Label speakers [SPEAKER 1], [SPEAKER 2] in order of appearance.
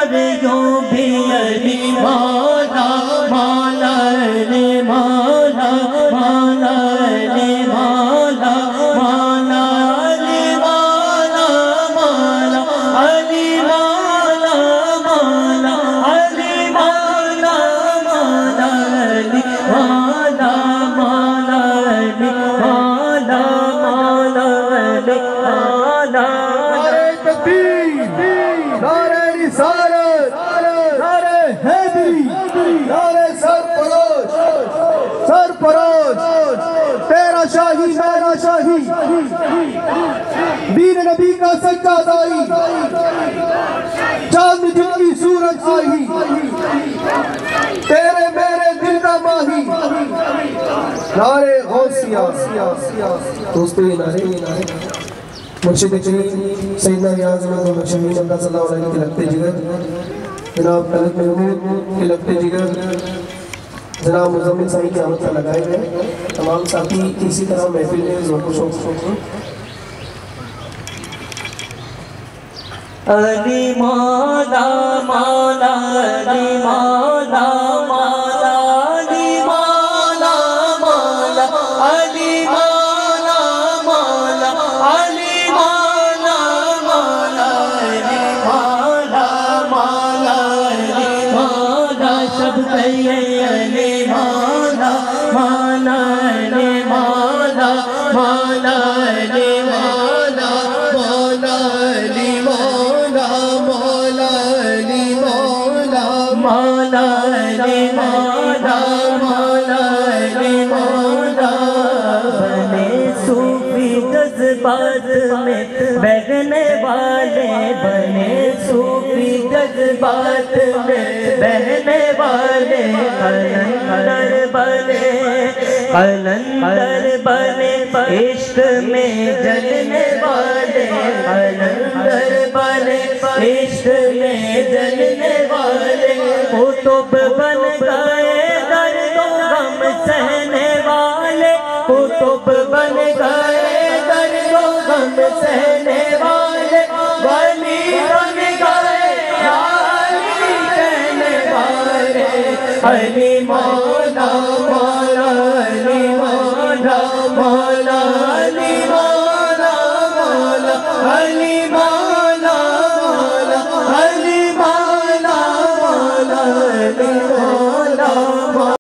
[SPEAKER 1] اور یوں بھی علی مولا مولا علی مولا مولا علی مولا مولا علی مولا مولا علی مولا مولا علی مولا مولا علی مولا مولا علی مولا مولا علی مولا.
[SPEAKER 2] نعرہ تکبیر، نعرہ رسالت، نعرہ حیدری، نعرہ سرفراز، تیرا شاہی میرا شاہی، دین نبی کا سچا دائی، چاند جن کی صورت آئی، تیرے میرے دل کا ماہی. نعرہ غوثیہ. دوستو یہ نعرے مرشد کریم سیدنا ریاض احمد بخشوی اللہ صلی اللہ علیہ کے لگتے جگر، جناب طلعت محمود کے لگتے جگر، جناب مزمل صاحب کی آمد پر لگائے گئے. تمام ساتھی اسی طرح محفل میں ذوق و شوق سے
[SPEAKER 1] علی مولا مولا علی مولا مولا علی مولا مولا علی مولا مولا علی مولا مولا علی مولا مولا علی مولا سب کہیے علی مولا مولا علی مولا مولا علی مولا مولا علی مولا مولا علی مولا مولا علی مولا مولا علی مولا. بنے صوفی جذبات میں بہنے والے، بنے صوفی جذبات میں بہنے والے، قلندر بنے قلندر بنے عشق میں جلنے والے، قلندر بنے عشق میں جلنے والے، قطب بن گئے درد و غم سہنے والے، قطب بن گئے درد و غم سہنے والے، ولی بن گئے علی کہنے والے. علی مولا مولا علی مولا مولا علی مولا مولا علی